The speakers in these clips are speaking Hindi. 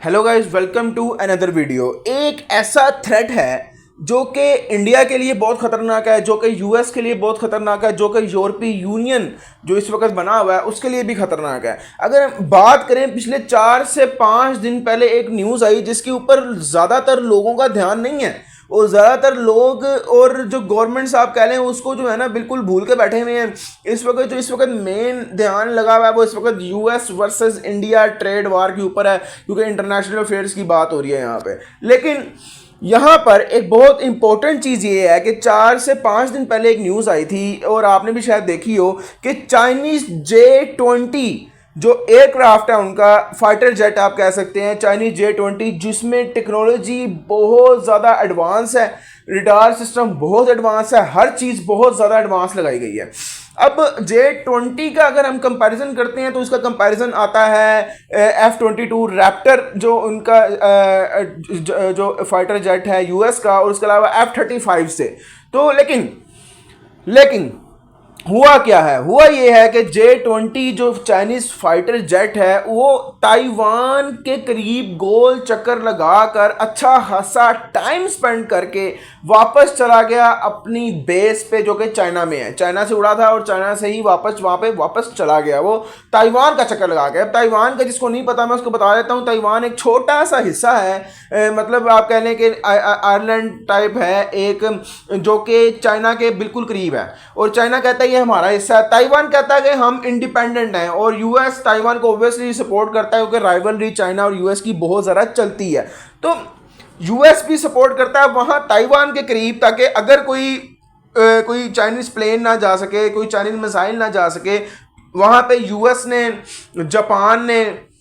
Hello guys, welcome to another video. एक ऐसा थ्रेट है जो कि इंडिया के लिए बहुत ख़तरनाक है, जो कि यूएस के लिए बहुत ख़तरनाक है, जो कि यूरोपीय यूनियन जो इस वक्त बना हुआ है उसके लिए भी ख़तरनाक है। अगर हम बात करें, पिछले 4 से 5 दिन पहले एक न्यूज़ आई जिसके ऊपर ज़्यादातर लोगों का ध्यान नहीं है और ज़्यादातर लोग और जो गवर्नमेंट साहब कह लें उसको जो है ना बिल्कुल भूल के बैठे हुए हैं। इस वक्त मेन ध्यान लगा हुआ है वो इस वक्त US versus India trade war के ऊपर है, क्योंकि इंटरनेशनल अफेयर्स की बात हो रही है यहाँ पे। लेकिन यहाँ पर एक बहुत इंपॉर्टेंट चीज़ ये है कि 4 से 5 दिन पहले एक न्यूज़ आई थी और आपने भी शायद देखी हो कि चाइनीज़ J-20 जो एयरक्राफ्ट है उनका, फाइटर जेट आप कह सकते हैं, चाइनीज J-20, जिसमें टेक्नोलॉजी बहुत ज़्यादा एडवांस है, रडार सिस्टम बहुत एडवांस है, हर चीज़ बहुत ज़्यादा एडवांस लगाई गई है। अब J-20 का अगर हम कंपैरिजन करते हैं तो उसका कंपैरिजन आता है F-22 रैप्टर जो उनका जो फाइटर जेट है यूएस का, और उसके अलावा F-35 से। तो लेकिन हुआ क्या है? हुआ ये है कि J-20 जो चाइनीज फाइटर जेट है वो ताइवान के करीब गोल चक्कर लगाकर अच्छा खासा टाइम स्पेंड करके वापस चला गया अपनी बेस पे, जो कि चाइना में है। चाइना से उड़ा था और चाइना से ही वापस वहाँ पे वापस चला गया, वो ताइवान का चक्कर लगा गया। ताइवान का जिसको नहीं पता मैं उसको बता देता हूँ। ताइवान एक छोटा सा हिस्सा है, मतलब आप कह लें कि आयरलैंड टाइप है एक, जो कि चाइना के बिल्कुल करीब है, और चाइना कहता है ये हमारा हिस्सा है। ताइवान कहता है कि हम इंडिपेंडेंट हैं, और यूएस ताइवान को ऑब्वियसली सपोर्ट करता है क्योंकि राइवलरी चाइना और यूएस की बहुत ज़्यादा चलती है। तो यूएस भी सपोर्ट करता है वहाँ ताइवान के करीब, ताकि अगर कोई चाइनीज प्लेन ना जा सके, कोई चाइनीज मिसाइल ना जा सके, वहाँ पे यूएस ने, जापान ने,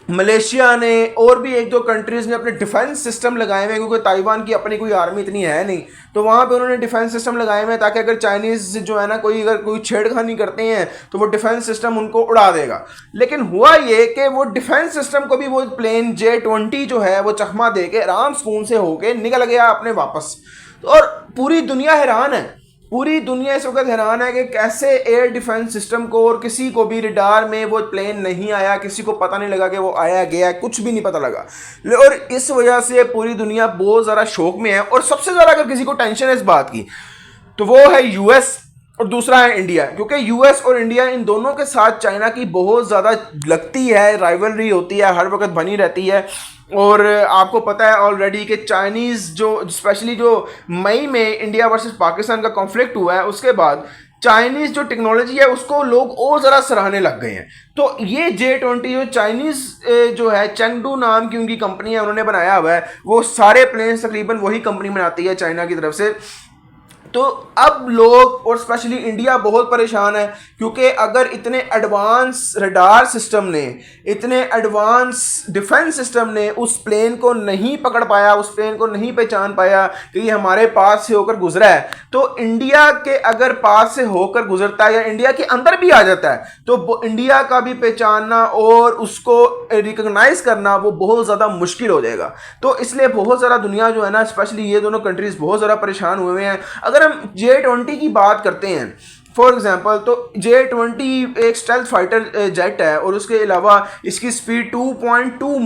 मलेशिया ने और भी एक दो कंट्रीज़ ने अपने डिफेंस सिस्टम लगाए हुए हैं, क्योंकि ताइवान की अपनी कोई आर्मी इतनी है नहीं, तो वहाँ पे उन्होंने डिफेंस सिस्टम लगाए हुए हैं ताकि अगर चाइनीज़ जो है ना अगर कोई छेड़खानी करते हैं तो वो डिफेंस सिस्टम उनको उड़ा देगा। लेकिन हुआ ये कि वो डिफेंस सिस्टम को भी वो प्लेन J-20 जो है वो चकमा दे के आराम सुकून से होके निकल गया अपने वापस। और पूरी दुनिया हैरान है, पूरी दुनिया इस वक्त हैरान है कि कैसे एयर डिफेंस सिस्टम को, और किसी को भी रडार में वो प्लेन नहीं आया, किसी को पता नहीं लगा कि वो आया गया, कुछ भी नहीं पता लगा। और इस वजह से पूरी दुनिया बहुत ज़्यादा शौक में है। और सबसे ज़्यादा अगर किसी को टेंशन है इस बात की तो वो है यूएस और दूसरा है इंडिया, क्योंकि यूएस और इंडिया इन दोनों के साथ चाइना की बहुत ज़्यादा लगती है, राइवलरी होती है, हर वक्त बनी रहती है। और आपको पता है ऑलरेडी कि चाइनीज़ जो स्पेशली जो मई में इंडिया वर्सेस पाकिस्तान का कॉन्फ्लिक्ट हुआ है उसके बाद चाइनीज़ जो टेक्नोलॉजी है उसको लोग और ज़रा सराहने लग गए हैं। तो ये J-20 जो चाइनीज़ जो है, चेंगडू नाम की उनकी कंपनी है, उन्होंने बनाया हुआ है, वो सारे प्लेन तकरीबन वही कंपनी बनाती है चाइना की तरफ से। तो अब लोग और स्पेशली इंडिया बहुत परेशान है, क्योंकि अगर इतने एडवांस रडार सिस्टम ने, इतने एडवांस डिफेंस सिस्टम ने उस प्लेन को नहीं पकड़ पाया, उस प्लेन को नहीं पहचान पाया कि ये हमारे पास से होकर गुजरा है, तो इंडिया के अगर पास से होकर गुजरता है या इंडिया के अंदर भी आ जाता है तो इंडिया का भी पहचानना और उसको रिकॉग्नाइज करना वो बहुत ज़्यादा मुश्किल हो जाएगा। तो इसलिए बहुत ज़्यादा दुनिया जो है ना, स्पेशली ये दोनों कंट्रीज़ बहुत ज़्यादा परेशान हुए हैं। अगर हम J-20 की बात करते हैं फॉर एग्जांपल, तो J-20 एक स्टेल्थ फाइटर जेट है और उसके अलावा इसकी स्पीड 2.2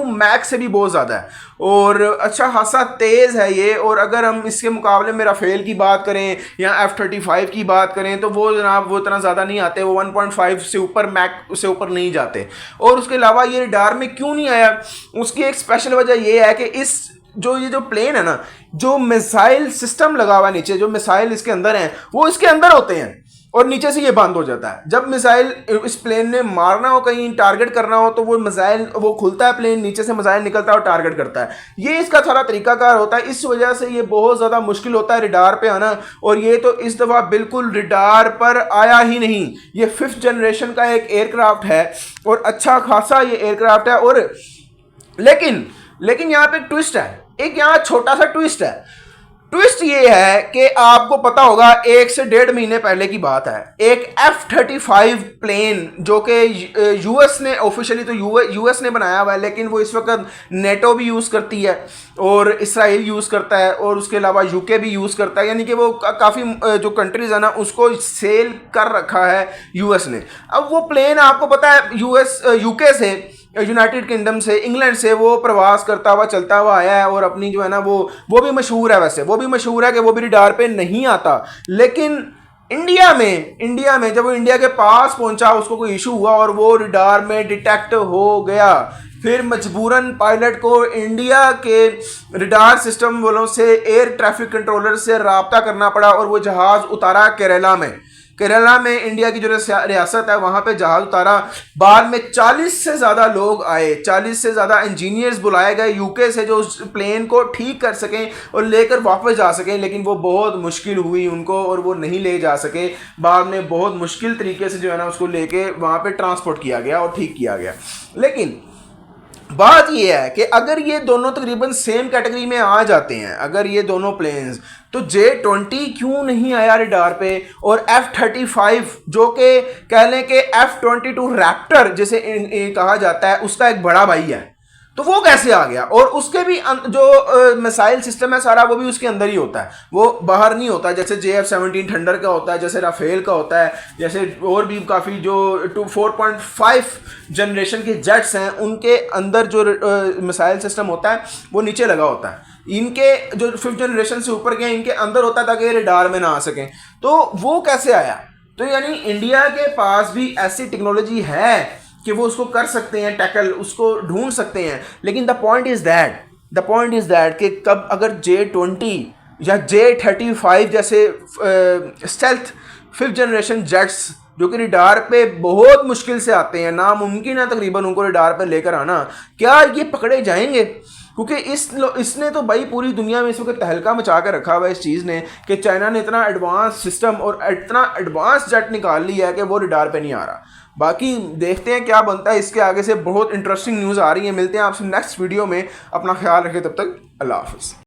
मैक से भी बहुत ज़्यादा है और अच्छा खासा तेज़ है ये। और अगर हम इसके मुकाबले में राफेल की बात करें या F-35 की बात करें तो वो जनाब वो इतना ज़्यादा नहीं आते, वो 1.5 से ऊपर मैक से ऊपर नहीं जाते। और उसके अलावा ये रडार में क्यों नहीं आया, उसकी एक स्पेशल वजह ये है कि ये जो प्लेन है ना, जो मिसाइल सिस्टम लगा हुआ है नीचे, जो मिसाइल इसके अंदर हैं वो इसके अंदर होते हैं और नीचे से ये बंद हो जाता है। जब मिसाइल इस प्लेन ने मारना हो, कहीं टारगेट करना हो, तो वो मिसाइल वो खुलता है, प्लेन नीचे से मिसाइल निकलता है और टारगेट करता है। ये इसका सारा तरीकाकार होता है, इस वजह से ये बहुत ज़्यादा मुश्किल होता है रडार पे आना। और ये तो इस दफ़ा बिल्कुल रडार पर आया ही नहीं। ये 5th जनरेशन का एक एयरक्राफ्ट है और अच्छा खासा ये एयरक्राफ्ट है। और लेकिन यहाँ पे ट्विस्ट है, एक यहाँ छोटा सा ट्विस्ट है। ट्विस्ट ये है कि आपको पता होगा 1 से 1.5 महीने पहले की बात है, एक F-35 प्लेन जो कि यूएस ने ऑफिशियली तो यूएस ने बनाया हुआ है, लेकिन वो इस वक्त नेटो भी यूज़ करती है और इसराइल यूज़ करता है और उसके अलावा यूके भी यूज़ करता है, यानी कि वो काफ़ी जो कंट्रीज़ है ना उसको सेल कर रखा है यूएस ने। अब वो प्लेन आपको पता है यूके से यूनाइटेड किंगडम से, इंग्लैंड से वो प्रवास करता हुआ चलता हुआ आया है और अपनी जो है ना वो भी मशहूर है, वैसे वो भी मशहूर है कि वो भी रडार पे नहीं आता। लेकिन इंडिया में जब वो इंडिया के पास पहुंचा, उसको कोई इशू हुआ और वो रडार में डिटेक्ट हो गया, फिर मजबूरन पायलट को इंडिया के रडार सिस्टम वालों से, एयर ट्रैफिक कंट्रोलर से रब्ता करना पड़ा और वो जहाज़ उतारा केरला में इंडिया की जो रियासत है वहाँ पे जहाज़ उतारा। बाद में 40 से ज़्यादा लोग आए, 40 से ज़्यादा इंजीनियर्स बुलाए गए यूके से जो उस प्लेन को ठीक कर सकें और लेकर वापस जा सकें, लेकिन वो बहुत मुश्किल हुई उनको और वो नहीं ले जा सके। बाद में बहुत मुश्किल तरीके से जो है ना उसको लेके वहाँ पे ट्रांसपोर्ट किया गया और ठीक किया गया। लेकिन बात यह है कि अगर ये दोनों तकरीबन सेम कैटेगरी में आ जाते हैं, अगर ये दोनों प्लेन्स, तो J-20 क्यों नहीं आया रडार पे, और F-35 जो कि कह लें कि F-22 रैप्टर जिसे कहा जाता है उसका एक बड़ा भाई है, तो वो कैसे आ गया। और उसके भी जो मिसाइल सिस्टम है सारा वो भी उसके अंदर ही होता है, वो बाहर नहीं होता, जैसे JF-17 थंडर का होता है, जैसे राफेल का होता है, जैसे और भी काफ़ी जो 4.5 जनरेशन के जेट्स हैं उनके अंदर जो मिसाइल सिस्टम होता है वो नीचे लगा होता है। इनके जो 5th जनरेशन से ऊपर के इनके अंदर होता है ताकि ये रडार में ना आ सकें। तो वो कैसे आया, तो यानी इंडिया के पास भी ऐसी टेक्नोलॉजी है कि वो उसको कर सकते हैं टैकल, उसको ढूंढ सकते हैं। लेकिन द पॉइंट इज़ दैट कि कब अगर J-20 या J-35 जैसे स्टेल्थ 5th जनरेशन जेट्स जो कि रडार पे बहुत मुश्किल से आते हैं, नामुमकिन है तकरीबन उनको रडार पे लेकर आना, क्या ये पकड़े जाएंगे? क्योंकि इसने तो भाई पूरी दुनिया में इस वक्त तहलका मचा कर रखा हुआ है इस चीज़ ने कि चाइना ने इतना एडवांस सिस्टम और इतना एडवांस जेट निकाल लिया है कि वो रडार पे नहीं आ रहा। बाकी देखते हैं क्या बनता है, इसके आगे से बहुत इंटरेस्टिंग न्यूज़ आ रही है। मिलते हैं आपसे नेक्स्ट वीडियो में, अपना ख्याल रखें, तब तक अल्लाह हाफ़िज़।